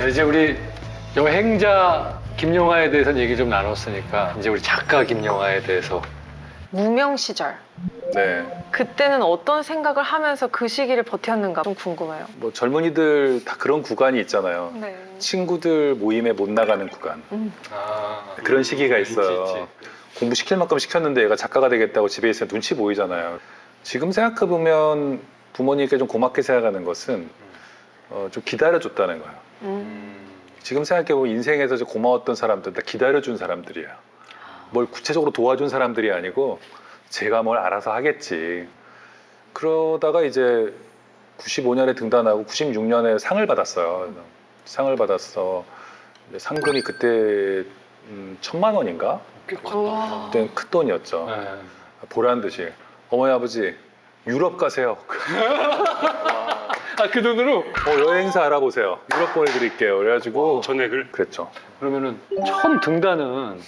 자, 이제 우리 여행자 김영하에 대해서는 얘기 좀 나눴으니까 이제 우리 작가 김영하에 대해서. 무명 시절. 네. 그때는 어떤 생각을 하면서 그 시기를 버텼는가 좀 궁금해요. 뭐 젊은이들 다 그런 구간이 있잖아요. 네. 친구들 모임에 못 나가는 구간. 그런 시기가 있어요. 있지. 공부 시킬 만큼 시켰는데 얘가 작가가 되겠다고 집에 있으면 눈치 보이잖아요. 지금 생각해보면 부모님께 좀 고맙게 생각하는 것은 좀 기다려줬다는 거예요. 지금 생각해보면 인생에서 좀 고마웠던 사람들 다 기다려준 사람들이야. 뭘 구체적으로 도와준 사람들이 아니고 제가 뭘 알아서 하겠지. 그러다가 이제 95년에 등단하고 96년에 상을 받았어요. 상을 받았어. 상금이 그때 1,000만 원인가? 꽤 우와. 그때는 큰 돈이었죠. 네. 보란 듯이 어머니 아버지 유럽 가세요. 아, 그 돈으로? 여행사 알아보세요. 유럽 보내드릴게요. 그래가지고 전액을? 그랬죠. 그러면은 처음 등단은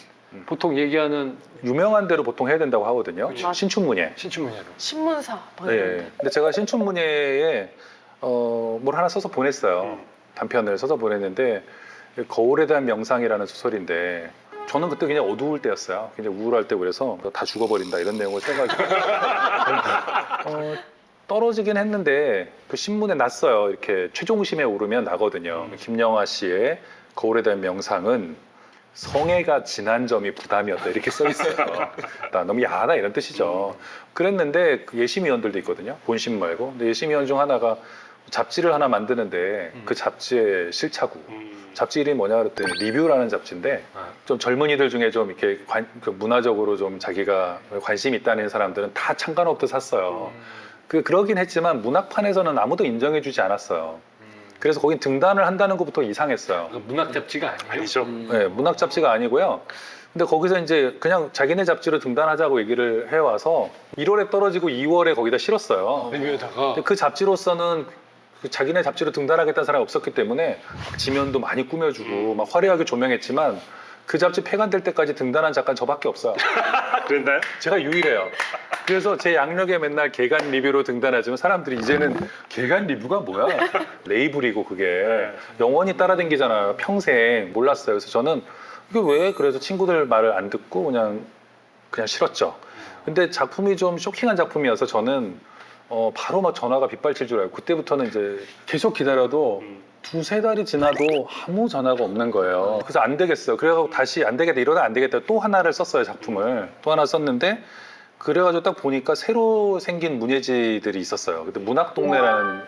보통 얘기하는 유명한 대로 보통 해야 된다고 하거든요. 그렇죠. 신춘문예. 신춘문예로. 신문사. 네. 근데 제가 신춘문예에 뭘 하나 써서 보냈어요. 단편을 써서 보냈는데 거울에 대한 명상이라는 소설인데 저는 그때 그냥 어두울 때였어요. 굉장히 우울할 때 그래서 다 죽어버린다 이런 내용을 써가지고 떨어지긴 했는데 그 신문에 났어요. 이렇게 최종심에 오르면 나거든요. 김영하 씨의 거울에 대한 명상은 성애가 진한 점이 부담이었다 이렇게 써 있어요. 너무 야하다 이런 뜻이죠. 그랬는데 그 예심위원들도 있거든요. 본심 말고. 근데 예심위원 중 하나가 잡지를 하나 만드는데 그 잡지의 실차구. 잡지 이름이 뭐냐 그랬더니 리뷰라는 잡지인데 좀 젊은이들 중에 좀 이렇게 그 문화적으로 좀 자기가 관심이 있다는 사람들은 다 창간 없듯 샀어요. 그러긴 했지만 문학판에서는 아무도 인정해주지 않았어요. 그래서 거긴 등단을 한다는 것부터 이상했어요. 문학 잡지가 아니에요? 아니죠. 네, 문학 잡지가 아니고요. 근데 거기서 이제 그냥 자기네 잡지로 등단하자고 얘기를 해와서 1월에 떨어지고 2월에 거기다 실었어요. 리뷰에다가. 근데 그 잡지로서는 그 자기네 잡지로 등단하겠다는 사람이 없었기 때문에 지면도 많이 꾸며주고 막 화려하게 조명했지만 그 잡지 폐간될 때까지 등단한 작가는 저밖에 없어요. 그랬나요? 제가 유일해요. 그래서 제 양력에 맨날 개간 리뷰로 등단하지만 사람들이 이제는 개간 리뷰가 뭐야? 레이블이고 그게 영원히 따라다니잖아요. 평생 몰랐어요. 그래서 저는 이게 왜 그래서 친구들 말을 안 듣고 그냥 싫었죠. 근데 작품이 좀 쇼킹한 작품이어서 저는 바로 막 전화가 빗발칠 줄 알고 그때부터는 이제 계속 기다려도 두세 달이 지나도 아무 전화가 없는 거예요. 그래서 안 되겠어요. 그래가지고 다시 안 되겠다 이러다 안 되겠다 또 하나를 썼어요. 작품을 또 하나 썼는데 그래가지고 딱 보니까 새로 생긴 문예지들이 있었어요. 그때 문학동네라는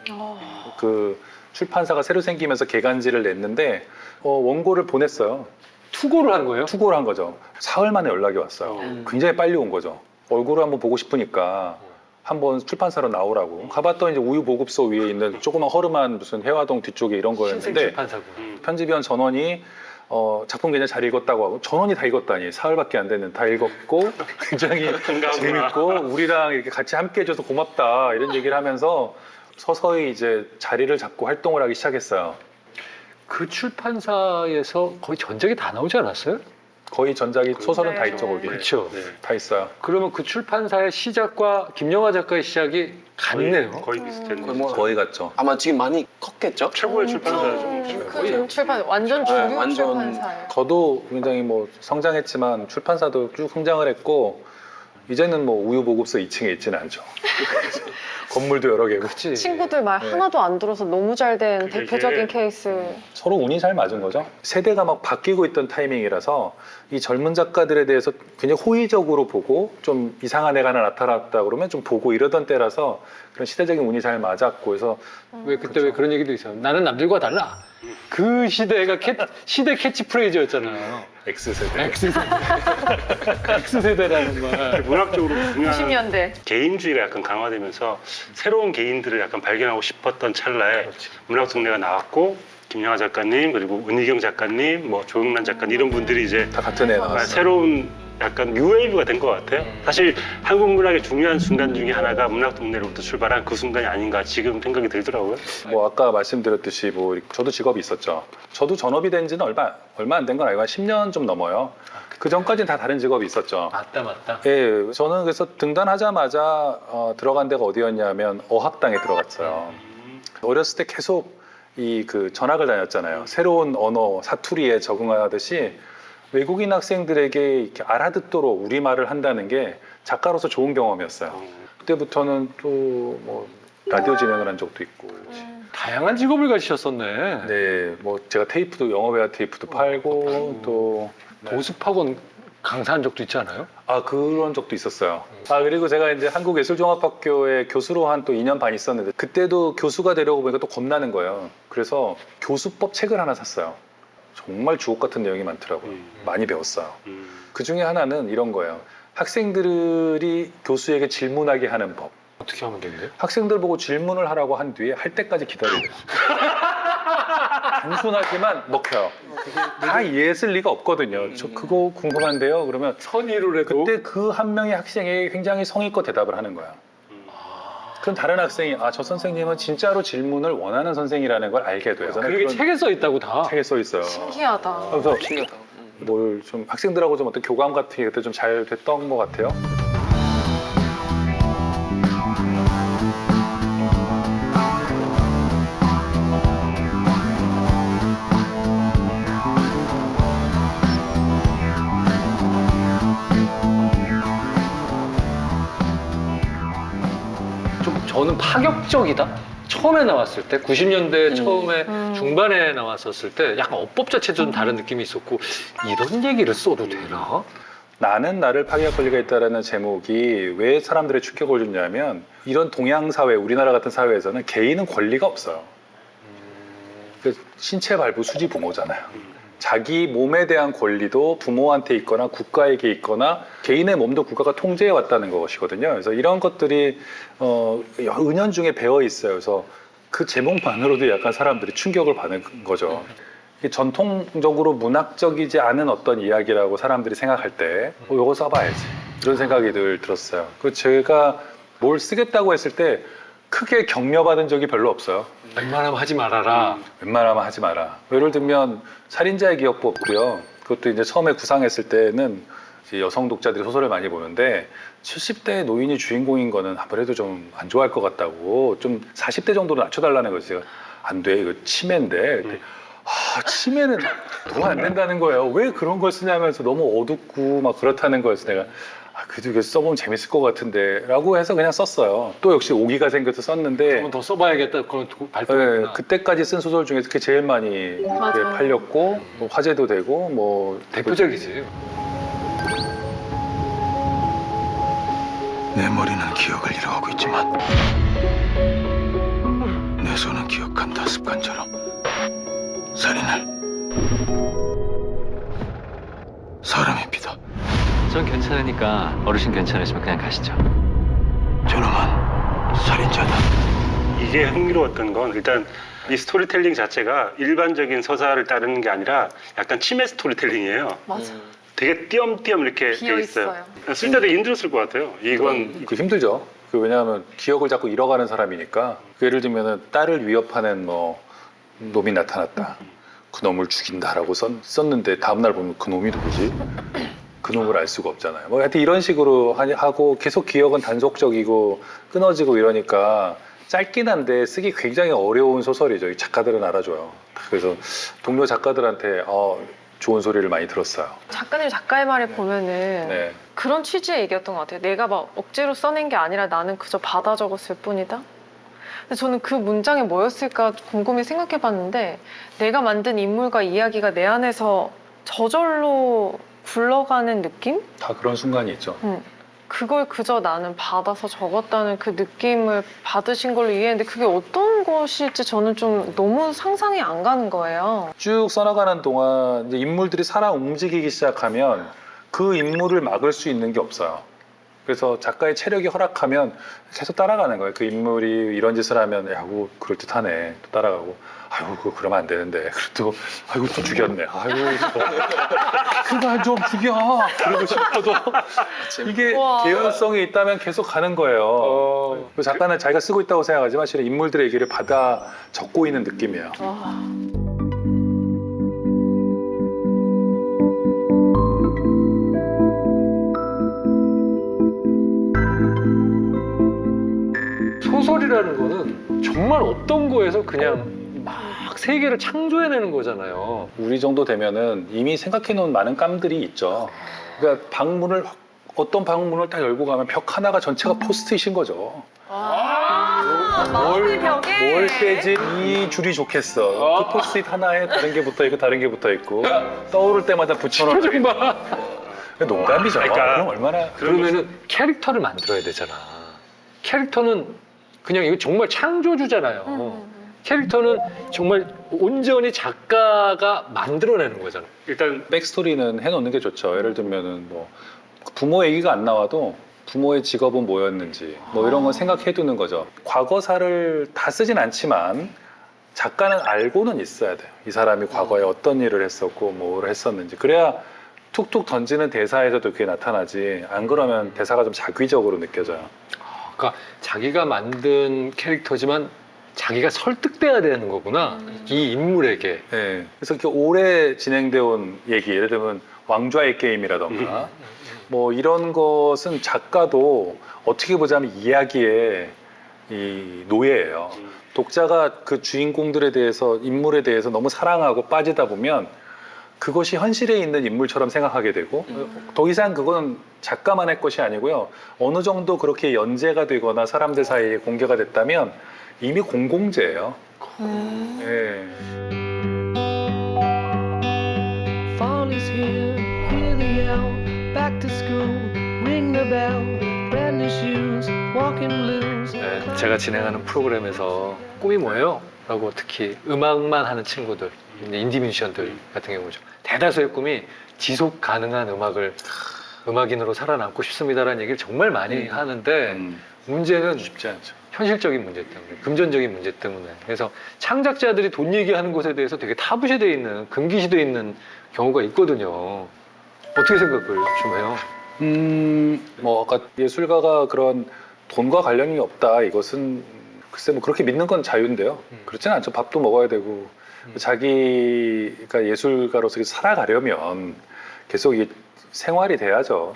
그 출판사가 새로 생기면서 개간지를 냈는데 원고를 보냈어요. 투고를 한 거예요? 투고를 한 거죠. 사흘 만에 연락이 왔어요. 굉장히 빨리 온 거죠. 얼굴을 한번 보고 싶으니까 한번 출판사로 나오라고. 가봤더니 이제 우유보급소 위에 있는 조그만 허름한 무슨 해화동 뒤쪽에 이런 신생 거였는데 출판사고. 편집위원 전원이 작품 굉장히 잘 읽었다고 하고 전원이 다 읽었다니 사흘밖에 안 됐는데 다 읽었고 굉장히 재밌고 우리랑 이렇게 같이 함께 해줘서 고맙다 이런 얘기를 하면서 서서히 이제 자리를 잡고 활동을 하기 시작했어요. 그 출판사에서 거의 전작이 다 나오지 않았어요? 거의 전작이 소설은 다 네. 있죠 거기. 그렇죠. 다 있어요. 그러면 그 출판사의 시작과 김영하 작가의 시작이 같네요. 거의 비슷했네. 거의 같죠. 아마 지금 많이 컸겠죠? 최고의 출판사죠. 큰 출판 완전 주류 네, 완전 출판사예요. 저도 굉장히 뭐 성장했지만 출판사도 쭉 성장을 했고 이제는 뭐 우유보급소 2층에 있지는 않죠. 건물도 여러 개고. 그치. 친구들 말 네. 하나도 안 들어서 너무 잘 된 그게 대표적인 케이스. 서로 운이 잘 맞은 거죠. 세대가 막 바뀌고 있던 타이밍이라서 이 젊은 작가들에 대해서 굉장히 호의적으로 보고 좀 이상한 애가 하나 나타났다 그러면 좀 보고 이러던 때라서 그런 시대적인 운이 잘 맞았고 그래서 왜 그때 왜 그런 얘기도 있어요. 나는 남들과 달라. 그 시대가 시대 캐치프레이즈였잖아요. X세대. X세대라는 말. 문학적으로 중요한 90년대. 개인주의가 약간 강화되면서 새로운 개인들을 약간 발견하고 싶었던 찰나에 문학동네가 나왔고 김영하 작가님 그리고 은희경 작가님 뭐 조영란 작가님 이런 분들이 이제 다 같은 애 나왔어요. 새로운 약간 뉴웨이브가 된 것 같아요. 사실 한국 문학의 중요한 순간 중에 하나가 문학동네로부터 출발한 그 순간이 아닌가 지금 생각이 들더라고요. 뭐 아까 말씀드렸듯이 뭐 저도 직업이 있었죠. 저도 전업이 된 지는 얼마 안 된 건 아니고 한 10년 좀 넘어요. 그 전까지는 다 다른 직업이 있었죠. 맞다. 예, 저는 그래서 등단하자마자 들어간 데가 어디였냐면 어학당에 들어갔어요. 어렸을 때 계속 이 그 전학을 다녔잖아요. 새로운 언어 사투리에 적응하듯이 외국인 학생들에게 이렇게 알아듣도록 우리말을 한다는 게 작가로서 좋은 경험이었어요. 그때부터는 또 뭐 라디오 진행을 한 적도 있고. 다양한 직업을 가지셨었네. 네, 뭐 제가 테이프도 영어회화 테이프도 팔고 또 보습학원 강사한 적도 있지 않아요? 그런 적도 있었어요. 그리고 제가 이제 한국예술종합학교에 교수로 한 또 2년 반 있었는데 그때도 교수가 되려고 보니까 또 겁나는 거예요. 그래서 교수법 책을 하나 샀어요. 정말 주옥 같은 내용이 많더라고요. 많이 배웠어요. 그 중에 하나는 이런 거예요. 학생들이 교수에게 질문하게 하는 법. 어떻게 하면 되는데? 학생들 보고 질문을 하라고 한 뒤에 할 때까지 기다려야 돼요. 단순하지만 먹혀요. 다 이해했을 리가 없거든요. 저 그거 궁금한데요. 그러면 선의를 해도 그때 그 한 명의 학생이 굉장히 성의껏 대답을 하는 거야. 그럼 다른 학생이 저 선생님은 진짜로 질문을 원하는 선생이라는 걸 알게 돼요. 그게 책에 써 있다고 다. 책에 써 있어요. 신기하다. 그래서 뭘 좀 학생들하고 좀 어떤 교감 같은 게 그때 좀 잘 됐던 것 같아요. 좀 저는 파격적이다. 처음에 나왔을 때 90년대 처음에 중반에 나왔었을 때 약간 어법 자체도 좀 다른 느낌이 있었고 이런 얘기를 써도 되나? 나는 나를 파괴할 권리가 있다라는 제목이 왜 사람들의 충격을 줬냐면 이런 동양 사회, 우리나라 같은 사회에서는 개인은 권리가 없어요. 그 신체 발부 수지 부모잖아요. 자기 몸에 대한 권리도 부모한테 있거나 국가에게 있거나 개인의 몸도 국가가 통제해 왔다는 것이거든요. 그래서 이런 것들이 은연중에 배어 있어요. 그래서 그 제목만으로도 약간 사람들이 충격을 받는 거죠. 이게 전통적으로 문학적이지 않은 어떤 이야기라고 사람들이 생각할 때 이거 써봐야지 이런 생각이 늘 들었어요. 그 제가 뭘 쓰겠다고 했을 때 크게 격려받은 적이 별로 없어요. 웬만하면 하지 말아라. 웬만하면 하지 마라. 예를 들면 살인자의 기억법도요. 그것도 이제 처음에 구상했을 때는 이제 여성 독자들이 소설을 많이 보는데 70대 노인이 주인공인 거는 아무래도 좀 안 좋아할 것 같다고 좀 40대 정도로 낮춰달라는 거지. 제가 안 돼, 이거 치매인데. 치매는 너무 안 된다는 거예요. 왜 그런 걸 쓰냐면서 너무 어둡고 막 그렇다는 거여서 내가 그래도 이거 써보면 재밌을 것 같은데 라고 해서 그냥 썼어요. 또 역시 오기가 생겨서 썼는데 한번 더 써봐야겠다. 그런 네, 발표했구나. 그때까지 쓴 소설 중에서 그게 제일 많이 맞아요. 팔렸고 뭐 화제도 되고 뭐 대표적이지. 내 머리는 기억을 잃어가고 있지만 내 손은 기억한다. 습관처럼 살인을 사람이 믿어. 전 괜찮으니까 어르신 괜찮으시면 그냥 가시죠. 저놈은 살인자다. 이게 흥미로웠던 건 일단 이 스토리텔링 자체가 일반적인 서사를 따르는 게 아니라 약간 치매 스토리텔링이에요. 맞아. 되게 띄엄띄엄 이렇게 비어 돼 있어요. 있어요. 쓸 때 되게 힘들었을 것 같아요. 이건 그 힘들죠. 왜냐하면 기억을 자꾸 잃어가는 사람이니까 예를 들면은 딸을 위협하는 뭐 놈이 나타났다. 그 놈을 죽인다라고 썼는데 다음날 보면 그 놈이 누구지? 그 놈을 알 수가 없잖아요. 뭐 하여튼 이런 식으로 하고 계속 기억은 단속적이고 끊어지고 이러니까 짧긴 한데 쓰기 굉장히 어려운 소설이죠. 이 작가들은 알아줘요. 그래서 동료 작가들한테 좋은 소리를 많이 들었어요. 작가님 작가의 말에 보면은 네. 그런 취지의 얘기였던 것 같아요. 내가 막 억지로 써낸 게 아니라 나는 그저 받아 적었을 뿐이다. 근데 저는 그 문장이 뭐였을까 곰곰이 생각해봤는데 내가 만든 인물과 이야기가 내 안에서 저절로 굴러가는 느낌? 다 그런 순간이 있죠. 그걸 그저 나는 받아서 적었다는 그 느낌을 받으신 걸로 이해했는데 그게 어떤 것일지 저는 좀 너무 상상이 안 가는 거예요. 쭉 써나가는 동안 이제 인물들이 살아 움직이기 시작하면 그 인물을 막을 수 있는 게 없어요. 그래서 작가의 체력이 허락하면 계속 따라가는 거예요. 그 인물이 이런 짓을 하면 야구 그럴듯하네. 또 따라가고 아이고 그거 그러면 안 되는데. 그래도 아이고 또 죽였네. 아이고 그만 좀 죽여. 그러고 싶어도 이게 우와. 개연성이 있다면 계속 가는 거예요. 그 작가는 자기가 쓰고 있다고 생각하지만 실은 인물들의 얘기를 받아 적고 있는 느낌이에요. 와. 소설이라는 거는 정말 없던 거에서 그냥 막 막 세계를 창조해내는 거잖아요. 우리 정도 되면은 이미 생각해놓은 많은 깜들이 있죠. 그러니까 어떤 방문을 딱 열고 가면 벽 하나가 전체가 포스트잇인 거죠. 마음의 벽에 뭘 빼지 이 줄이 좋겠어. 그 포스트잇 하나에 다른 게 붙어 있고 다른 게 붙어 있고 떠오를 때마다 붙여놓는. 표정 봐. 농담이죠. 그러니까 그럼 얼마나 그러면은 캐릭터를 만들어야 되잖아. 캐릭터는 그냥 이거 정말 창조주잖아요. 캐릭터는 정말 온전히 작가가 만들어내는 거잖아. 일단 백스토리는 해놓는 게 좋죠. 예를 들면은 뭐 부모 얘기가 안 나와도 부모의 직업은 뭐였는지 뭐 이런 건 생각해두는 거죠. 과거사를 다 쓰진 않지만 작가는 알고는 있어야 돼요. 이 사람이 과거에 어떤 일을 했었고 뭐를 했었는지. 그래야 툭툭 던지는 대사에서도 그게 나타나지. 안 그러면 대사가 좀 자기적으로 느껴져요. 그러니까 자기가 만든 캐릭터지만 자기가 설득돼야 되는 거구나. 이 인물에게. 네. 그래서 이렇게 오래 진행되어 온 얘기, 예를 들면 왕좌의 게임이라던가 뭐 이런 것은 작가도 어떻게 보자면 이야기의 이 노예예요. 독자가 그 주인공들에 대해서, 인물에 대해서 너무 사랑하고 빠지다 보면 그것이 현실에 있는 인물처럼 생각하게 되고 더 이상 그건 작가만의 것이 아니고요. 어느 정도 그렇게 연재가 되거나 사람들 사이에 공개가 됐다면 이미 공공재예요. 예. Fall is here, hear the yell. Back to school, ring the bell. Brand new shoes, walking blues. 네, 제가 진행하는 프로그램에서 꿈이 뭐예요? 라고 특히 음악만 하는 친구들, 인디 뮤지션들 같은 경우죠. 대다수의 꿈이 지속 가능한 음악인으로 살아남고 싶습니다라는 얘기를 정말 많이 하는데 문제는 쉽지 않죠. 현실적인 문제 때문에, 금전적인 문제 때문에. 그래서 창작자들이 돈 얘기하는 것에 대해서 되게 타부시되어 있는, 금기시되어 있는 경우가 있거든요. 어떻게 생각을 좀 해요? 뭐 아까 예술가가 그런 돈과 관련이 없다. 이것은 글쎄 뭐 그렇게 믿는 건 자유인데요. 그렇지는 않죠. 밥도 먹어야 되고 자기가 예술가로서 살아가려면 계속 이 생활이 돼야죠.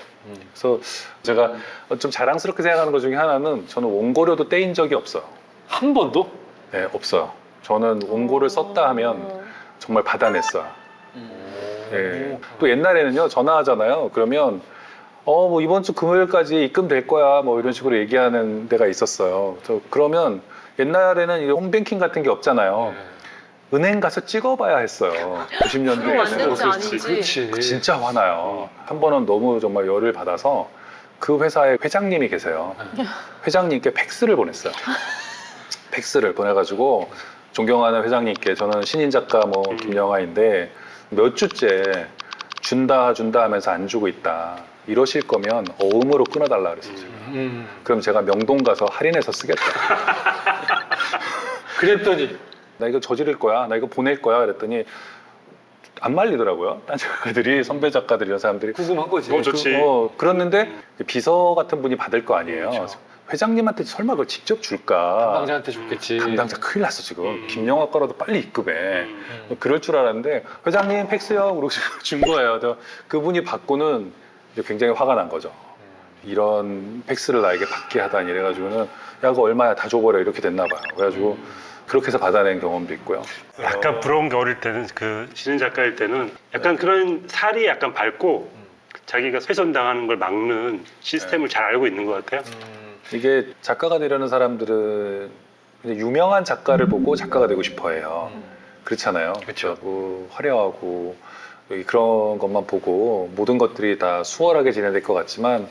그래서 제가 좀 자랑스럽게 생각하는 것 중에 하나는 저는 원고료도 떼인 적이 없어요. 한 번도? 네, 없어요. 저는 원고를 썼다 하면 정말 받아냈어요. 예. 또 옛날에는요, 전화하잖아요. 그러면 뭐 이번 주 금요일까지 입금될 거야. 뭐 이런 식으로 얘기하는 데가 있었어요. 그러면 옛날에는 이 홈뱅킹 같은 게 없잖아요. 은행 가서 찍어봐야 했어요. 90년대에는. 맞는지 아닌지. 그렇지. 진짜 화나요. 한 번은 너무 정말 열을 받아서 그 회사에 회장님이 계세요. 회장님께 팩스를 보냈어요. 팩스를 보내가지고 존경하는 회장님께 저는 신인 작가 뭐 김영하인데 몇 주째 준다 하면서 안 주고 있다. 이러실 거면 어음으로 끊어달라 그랬어요. 그럼 제가 명동 가서 할인해서 쓰겠다. 그랬더니 나 이거 저지를 거야. 나 이거 보낼 거야. 그랬더니 안 말리더라고요. 딴 작가들이, 선배 작가들 이런 사람들이. 궁금한 거지. 너무 좋지. 그랬는데 비서 같은 분이 받을 거 아니에요. 그렇죠. 회장님한테 설마 그걸 직접 줄까? 담당자한테 줬겠지. 담당자 큰일 났어 지금. 김영하 거라도 빨리 입금해. 그럴 줄 알았는데 회장님 팩스요. 그러고 준 거예요. 그래서 그분이 받고는 이제 굉장히 화가 난 거죠. 이런 팩스를 나에게 받게 하다니 이래가지고는 야 그거 얼마야 다 줘버려 이렇게 됐나 봐요. 그래가지고 그렇게 해서 받아낸 경험도 있고요. 약간 부러운 게 어릴 때는 그 신인 작가일 때는 약간 그런 살이 약간 밝고 자기가 훼손당하는 걸 막는 시스템을 잘 알고 있는 것 같아요. 이게 작가가 되려는 사람들은 그냥 유명한 작가를 보고 작가가 되고 싶어 해요. 그렇잖아요. 그렇죠. 화려하고 그런 것만 보고 모든 것들이 다 수월하게 진행될 것 같지만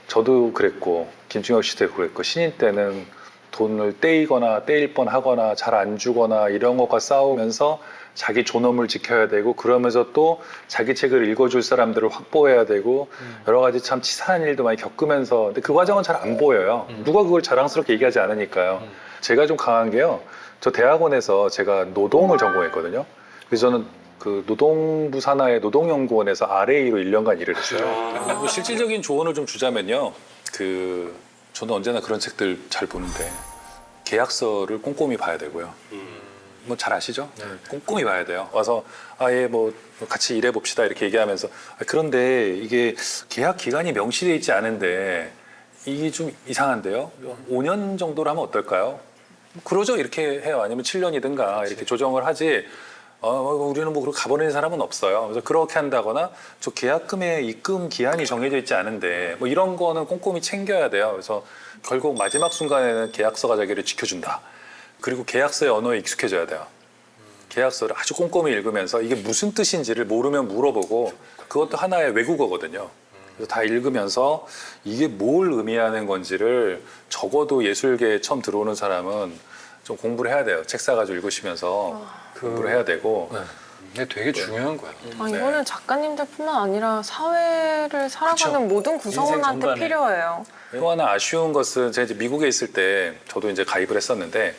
저도 그랬고 김충혁 씨도 그랬고 신인 때는 돈을 떼이거나 떼일 뻔하거나 잘 안 주거나 이런 것과 싸우면서 자기 존엄을 지켜야 되고 그러면서 또 자기 책을 읽어줄 사람들을 확보해야 되고 여러 가지 참 치사한 일도 많이 겪으면서 근데 그 과정은 잘 안 보여요. 누가 그걸 자랑스럽게 얘기하지 않으니까요. 제가 좀 강한 게요. 저 대학원에서 제가 노동을 전공했거든요. 그래서 저는 그 노동부 산하의 노동연구원에서 RA로 1년간 일을 했어요. 뭐 실질적인 조언을 좀 주자면요. 저는 언제나 그런 책들 잘 보는데 계약서를 꼼꼼히 봐야 되고요. 뭐 잘 아시죠? 꼼꼼히 봐야 돼요. 와서 뭐 같이 일해 봅시다 이렇게 얘기하면서 그런데 이게 계약 기간이 명시되어 있지 않은데 이게 좀 이상한데요. 5년 정도로 하면 어떨까요? 그러죠. 이렇게 해요. 아니면 7년이든가 이렇게 조정을 하지. 우리는 뭐 그렇게 가버리는 사람은 없어요. 그래서 그렇게 한다거나 저 계약금의 입금 기한이 정해져 있지 않은데 뭐 이런 거는 꼼꼼히 챙겨야 돼요. 그래서 결국 마지막 순간에는 계약서가 자기를 지켜준다. 그리고 계약서의 언어에 익숙해져야 돼요. 계약서를 아주 꼼꼼히 읽으면서 이게 무슨 뜻인지를 모르면 물어보고 그것도 하나의 외국어거든요. 그래서 다 읽으면서 이게 뭘 의미하는 건지를 적어도 예술계에 처음 들어오는 사람은 좀 공부를 해야 돼요. 책 사가지고 읽으시면서 공부를 해야 되고. 네. 근데 되게 중요한 거야. 이거는 작가님들뿐만 아니라 사회를 살아가는 모든 구성원한테 전반에. 필요해요. 또 하나 아쉬운 것은 제가 이제 미국에 있을 때 저도 이제 가입을 했었는데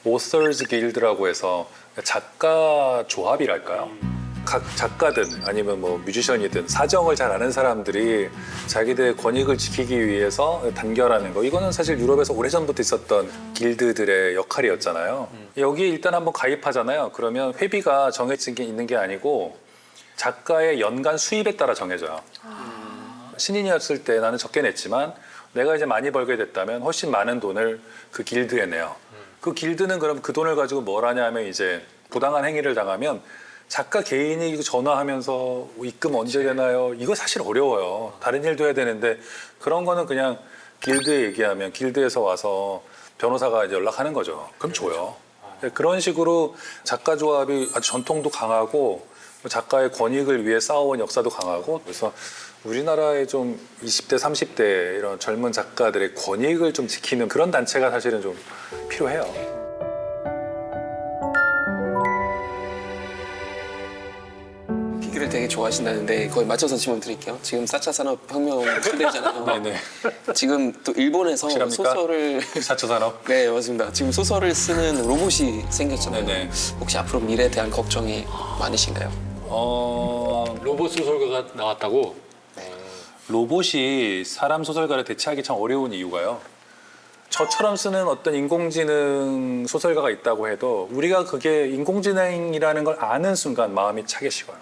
Authors Guild라고 해서 작가 조합이랄까요? 각 작가든 아니면 뭐 뮤지션이든 사정을 잘 아는 사람들이 자기들의 권익을 지키기 위해서 단결하는 거 이거는 사실 유럽에서 오래전부터 있었던 길드들의 역할이었잖아요. 여기 일단 한번 가입하잖아요. 그러면 회비가 정해진 게 있는 게 아니고 작가의 연간 수입에 따라 정해져요. 신인이었을 때 나는 적게 냈지만 내가 이제 많이 벌게 됐다면 훨씬 많은 돈을 그 길드에 내요. 그 길드는 그럼 그 돈을 가지고 뭘 하냐면 이제 부당한 행위를 당하면 작가 개인이 전화하면서 입금 언제 되나요? 이거 사실 어려워요. 다른 일도 해야 되는데 그런 거는 그냥 길드에 얘기하면 길드에서 와서 변호사가 이제 연락하는 거죠. 그럼 줘요. 그런 식으로 작가 조합이 아주 전통도 강하고 작가의 권익을 위해 싸워온 역사도 강하고 그래서 우리나라의 좀 20대, 30대 이런 젊은 작가들의 권익을 좀 지키는 그런 단체가 사실은 좀 필요해요. 기계를 되게 좋아하신다는데 거의 맞춰서 질문 드릴게요. 지금 4차 산업혁명 시대잖아요. 네네. 지금 또 일본에서 확실합니까? 소설을 4차 산업? 네 맞습니다. 지금 소설을 쓰는 로봇이 생겼잖아요. 네네. 혹시 앞으로 미래에 대한 걱정이 많으신가요? 로봇 소설가가 나왔다고? 로봇이 사람 소설가를 대체하기 참 어려운 이유가요. 저처럼 쓰는 어떤 인공지능 소설가가 있다고 해도 우리가 그게 인공지능이라는 걸 아는 순간 마음이 차게 식어요.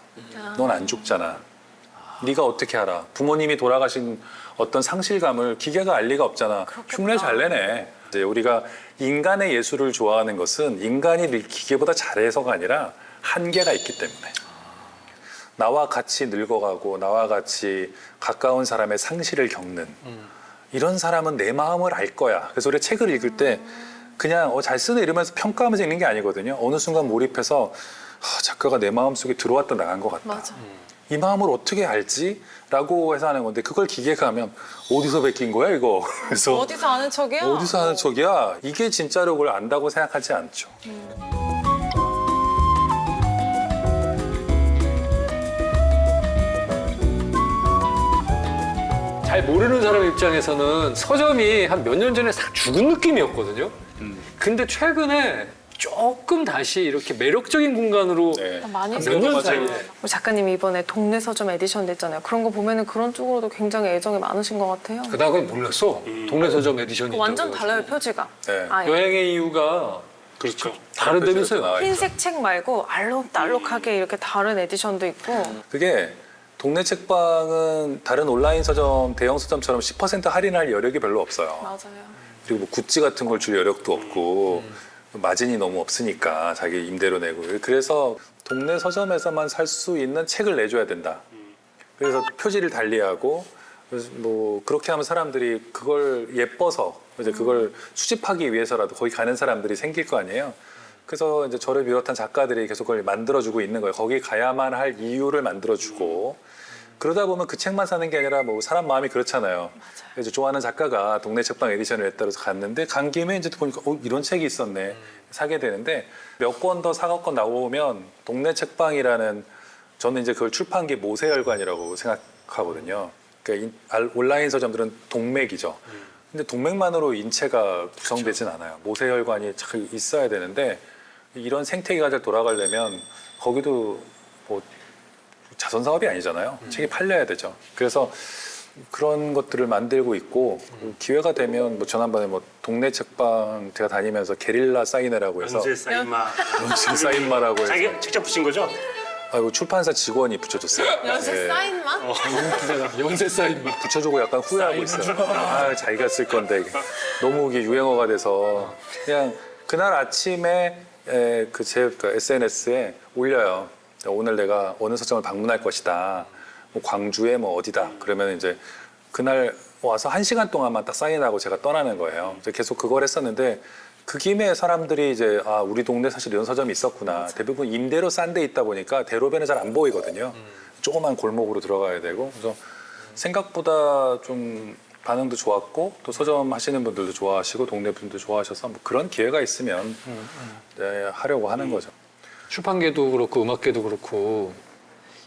넌 안 죽잖아. 네가 어떻게 알아? 부모님이 돌아가신 어떤 상실감을 기계가 알 리가 없잖아. 흉내 잘 내네. 이제 우리가 인간의 예술을 좋아하는 것은 인간이 기계보다 잘해서가 아니라 한계가 있기 때문에. 나와 같이 늙어가고 나와 같이 가까운 사람의 상실을 겪는 이런 사람은 내 마음을 알 거야. 그래서 우리 책을 읽을 때 그냥 잘 쓰네 이러면서 평가하면서 읽는 게 아니거든요. 어느 순간 몰입해서 작가가 내 마음속에 들어왔다 나간 것 같다. 맞아. 이 마음을 어떻게 알지? 라고 해서 하는 건데 그걸 기계가 하면 어디서 베낀 거야 이거? 그래서 어디서 아는 척이야? 어디서 하는 척이야? 이게 진짜로 그걸 안다고 생각하지 않죠. 잘 모르는 사람 입장에서는 서점이 한 몇 년 전에 싹 죽은 느낌이었거든요. 근데 최근에 조금 다시 이렇게 매력적인 공간으로 네. 많이 몇 년 사이에 우리 작가님이 이번에 동네 서점 에디션 냈잖아요. 그런 거 보면은 그런 쪽으로도 굉장히 애정이 많으신 것 같아요. 그다음 그건 몰랐어. 동네 서점 에디션이 완전 있다고 달라요 해가지고. 표지가. 네. 아예. 여행의 이유가 그렇죠. 다른데면서요. 나와 있죠. 흰색 책 말고 알록달록하게 이렇게 다른 에디션도 있고. 그게 동네 책방은 다른 온라인 서점, 대형 서점처럼 10% 할인할 여력이 별로 없어요. 맞아요. 그리고 뭐 굿즈 같은 걸 줄 여력도 없고 마진이 너무 없으니까 자기 임대료 내고 그래서 동네 서점에서만 살 수 있는 책을 내줘야 된다. 그래서 표지를 달리하고 그래서 뭐 그렇게 하면 사람들이 그걸 예뻐서 이제 그걸 수집하기 위해서라도 거기 가는 사람들이 생길 거 아니에요. 그래서 이제 저를 비롯한 작가들이 계속 그걸 만들어주고 있는 거예요. 거기 가야만 할 이유를 만들어주고 그러다 보면 그 책만 사는 게 아니라 뭐 사람 마음이 그렇잖아요. 그래서 좋아하는 작가가 동네 책방 에디션을 냈다 그래서 갔는데 간 김에 이제 보니까 이런 책이 있었네. 사게 되는데 몇 권 더 사갖고 나오면 동네 책방이라는 저는 이제 그걸 출판기 모세혈관이라고 생각하거든요. 그러니까 온라인 서점들은 동맥이죠. 근데 동맥만으로 인체가 구성되진 않아요. 모세혈관이 잘 있어야 되는데 이런 생태계가 잘 돌아가려면 거기도 뭐 자선 사업이 아니잖아요. 책이 팔려야 되죠. 그래서 그런 것들을 만들고 있고 기회가 되면 뭐 지난번에 뭐 동네 책방 제가 다니면서 게릴라 사인회라고 해서 연재 사인마. 연재 사인마라고 해서 자기가 직접 붙인 거죠? 아이고 출판사 직원이 붙여줬어요. 연세 예. 사인만? 연세 사인만. 붙여주고 약간 후회하고 있어요. 아, 자기가 쓸 건데 이게 너무 이게 유행어가 돼서 그냥 그날 아침에 제 SNS에 올려요. 오늘 내가 어느 서점을 방문할 것이다. 뭐 광주에 뭐 어디다. 그러면 이제 그날 와서 1시간 동안만 딱 사인하고 제가 떠나는 거예요. 이제 계속 그걸 했었는데 그 김에 사람들이 이제 아 우리 동네 사실 이런 서점이 있었구나. 대부분 임대로 싼 데 있다 보니까 대로변에 잘 안 보이거든요. 조그만 골목으로 들어가야 되고 그래서 생각보다 좀 반응도 좋았고 또 서점 하시는 분들도 좋아하시고 동네 분들도 좋아하셔서 뭐 그런 기회가 있으면 네, 하려고 하는 거죠. 출판계도 그렇고 음악계도 그렇고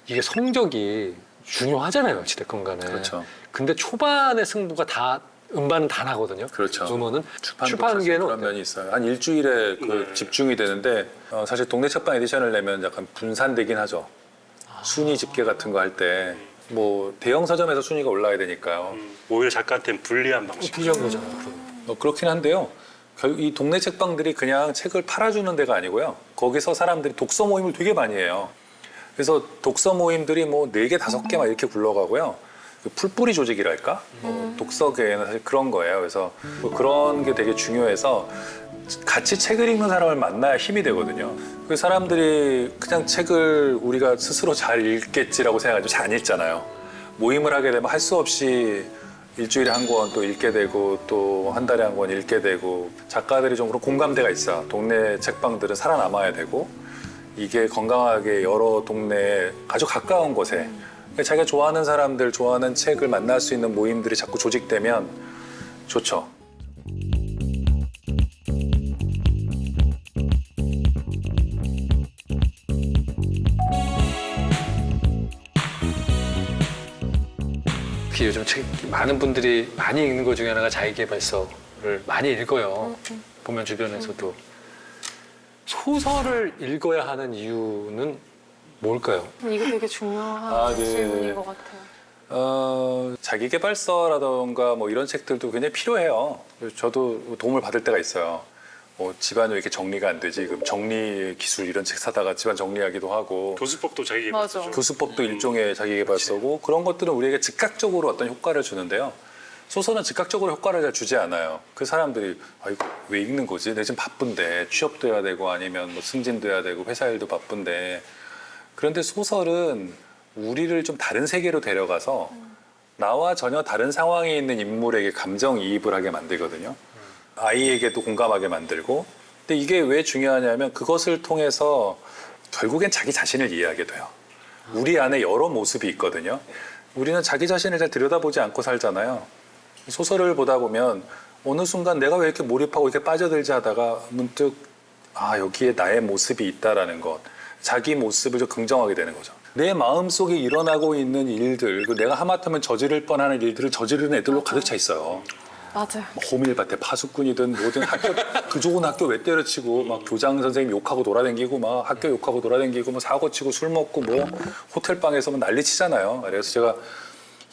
이게 성적이 중요하잖아요. 어찌됐건 간에. 그렇죠. 근데 초반의 승부가 다 음반은 다 나거든요. 그렇죠. 음원은 출판계는 그런 어때요? 면이 있어요. 한 일주일에 집중이 되는데 사실 동네 책방 에디션을 내면 약간 분산되긴 하죠. 순위 집계 같은 거 할 때 뭐 대형 서점에서 순위가 올라야 되니까요. 오히려 작가한테는 불리한 방식. 불리한 거잖아요. 그렇긴 한데요. 결국 이 동네 책방들이 그냥 책을 팔아주는 데가 아니고요. 거기서 사람들이 독서 모임을 되게 많이 해요. 그래서 독서 모임들이 뭐 4개, 5개 막 이렇게 굴러가고요. 그 풀뿌리 조직이랄까? 독서계에는 사실 그런 거예요. 그래서 뭐 그런 게 되게 중요해서 같이 책을 읽는 사람을 만나야 힘이 되거든요. 그 사람들이 그냥 책을 우리가 스스로 잘 읽겠지라고 생각하지만 잘 안 읽잖아요. 모임을 하게 되면 할 수 없이 일주일에 한 권 또 읽게 되고 또 한 달에 한 권 읽게 되고 작가들이 좀 그런 공감대가 있어요. 동네 책방들은 살아남아야 되고 이게 건강하게 여러 동네에 아주 가까운 곳에 자기가 좋아하는 사람들, 좋아하는 책을 만날 수 있는 모임들이 자꾸 조직되면 좋죠. 특히 요즘 책 많은 분들이 많이 읽는 것 중에 하나가 자기계발서를 많이 읽어요. 보면 주변에서도. 소설을 읽어야 하는 이유는 뭘까요? 이거 되게 중요한 아, 네. 질문인 것 같아요. 자기계발서라던가 뭐 이런 책들도 굉장히 필요해요. 저도 도움을 받을 때가 있어요. 뭐 집안이 왜 이렇게 정리가 안 되지? 그럼 정리 기술 이런 책 사다가 집안 정리하기도 하고 교수법도 자기 맞아. 개발서죠. 교수법도 일종의 자기계발서고 그런 것들은 우리에게 즉각적으로 어떤 효과를 주는데요. 소설은 즉각적으로 효과를 잘 주지 않아요. 그 사람들이 아, 이거 왜 읽는 거지? 내가 지금 바쁜데 취업도 해야 되고 아니면 뭐 승진도 해야 되고 회사 일도 바쁜데 그런데 소설은 우리를 좀 다른 세계로 데려가서 나와 전혀 다른 상황에 있는 인물에게 감정이입을 하게 만들거든요. 아이에게도 공감하게 만들고 근데 이게 왜 중요하냐면 그것을 통해서 결국엔 자기 자신을 이해하게 돼요. 우리 안에 여러 모습이 있거든요. 우리는 자기 자신을 잘 들여다보지 않고 살잖아요. 소설을 보다 보면 어느 순간 내가 왜 이렇게 몰입하고 이렇게 빠져들지 하다가 문득 아 여기에 나의 모습이 있다라는 것 자기 모습을 좀 긍정하게 되는 거죠. 내 마음속에 일어나고 있는 일들 내가 하마터면 저지를 뻔하는 일들을 저지르는 애들로 가득 차 있어요. 맞아요. 뭐 호밀밭에 파수꾼이든 뭐든 학교 그 좋은 학교 왜 때려치고 막 교장 선생님 욕하고 돌아다니고 막 학교 욕하고 돌아다니고 뭐 사고치고 술 먹고 뭐 호텔 방에서 뭐 난리 치잖아요. 그래서 제가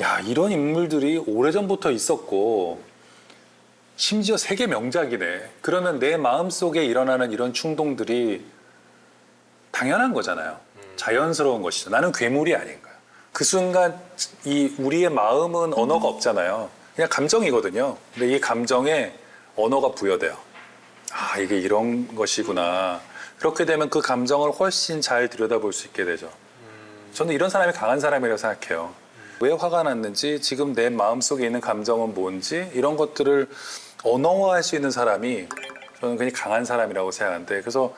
야 이런 인물들이 오래전부터 있었고 심지어 세계 명작이네. 그러면 내 마음속에 일어나는 이런 충동들이 당연한 거잖아요. 자연스러운 것이죠. 나는 괴물이 아닌 거야. 그 순간 이 우리의 마음은 언어가 없잖아요. 그냥 감정이거든요. 근데 이 감정에 언어가 부여돼요. 아, 이게 이런 것이구나. 그렇게 되면 그 감정을 훨씬 잘 들여다볼 수 있게 되죠. 저는 이런 사람이 강한 사람이라고 생각해요. 왜 화가 났는지, 지금 내 마음속에 있는 감정은 뭔지, 이런 것들을 언어화할 수 있는 사람이 저는 굉장히 강한 사람이라고 생각하는데, 그래서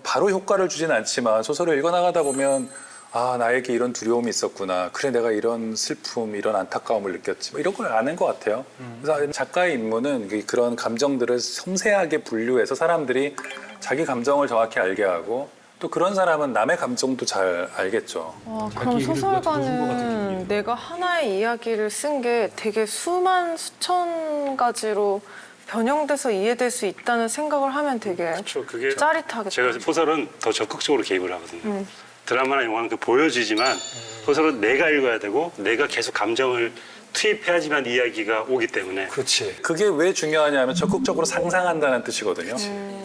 바로 효과를 주진 않지만 소설을 읽어나가다 보면 아 나에게 이런 두려움이 있었구나. 그래 내가 이런 슬픔, 이런 안타까움을 느꼈지. 뭐 이런 걸 아는 것 같아요. 그래서 작가의 임무는 그런 감정들을 섬세하게 분류해서 사람들이 자기 감정을 정확히 알게 하고 또 그런 사람은 남의 감정도 잘 알겠죠. 그럼 소설가는 내가 하나의 이야기를 쓴 게 되게 수천 가지로 변형돼서 이해될 수 있다는 생각을 하면 되게 그렇죠. 그게 짜릿하겠다. 제가 소설은 더 적극적으로 개입을 하거든요. 드라마나 영화는 그 보여지지만 소설은 내가 읽어야 되고 내가 계속 감정을 투입해야지만 이야기가 오기 때문에. 그렇지. 그게 왜 중요하냐면 적극적으로 상상한다는 뜻이거든요.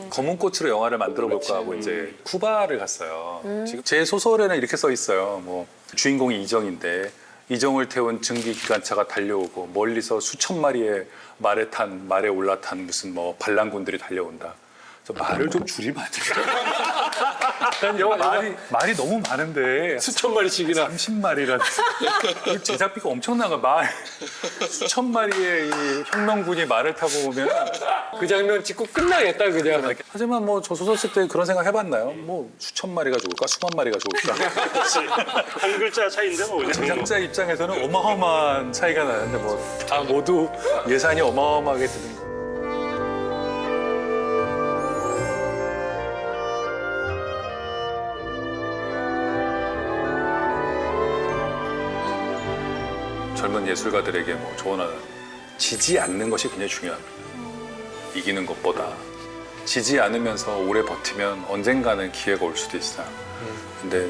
검은 꽃으로 영화를 만들어 볼까 하고 이제 쿠바를 갔어요. 지금 제 소설에는 이렇게 써 있어요. 뭐 주인공이 이정인데 이정을 태운 증기기관차가 달려오고 멀리서 수천 마리의 말에 올라탄 무슨 뭐 반란군들이 달려온다. 저 말을 좀 줄이면 안 될까요? 말이 너무 많은데 수천 마리씩이나 30마리라든지 제작비가 엄청난 거야. 말 수천 마리의 이 혁명군이 말을 타고 오면 그 장면 찍고 끝나겠다 그냥. 하지만 뭐 저 소설 쓸 때 그런 생각 해봤나요? 뭐 수천 마리가 좋을까 수만 마리가 좋을까? 그렇지. 한 글자 차이인데 뭐 그냥. 제작자 입장에서는 어마어마한 차이가 나는데 뭐 다 모두 예산이 어마어마하게 드는 거. 젊은 예술가들에게 뭐 조언하는 지지 않는 것이 굉장히 중요합니다. 이기는 것보다 지지 않으면서 오래 버티면 언젠가는 기회가 올 수도 있어요. 근데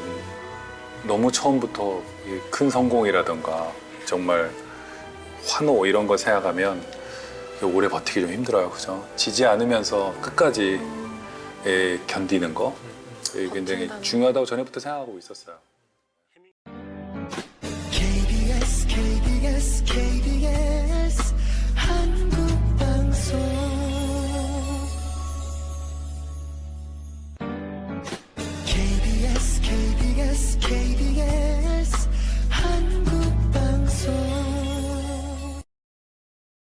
너무 처음부터 이큰 성공이라든가 정말 환호 이런 거 생각하면 오래 버티기 좀 힘들어요. 그죠? 지지 않으면서 끝까지 견디는 거 굉장히 중요하다고 전에부터 생각하고 있었어요.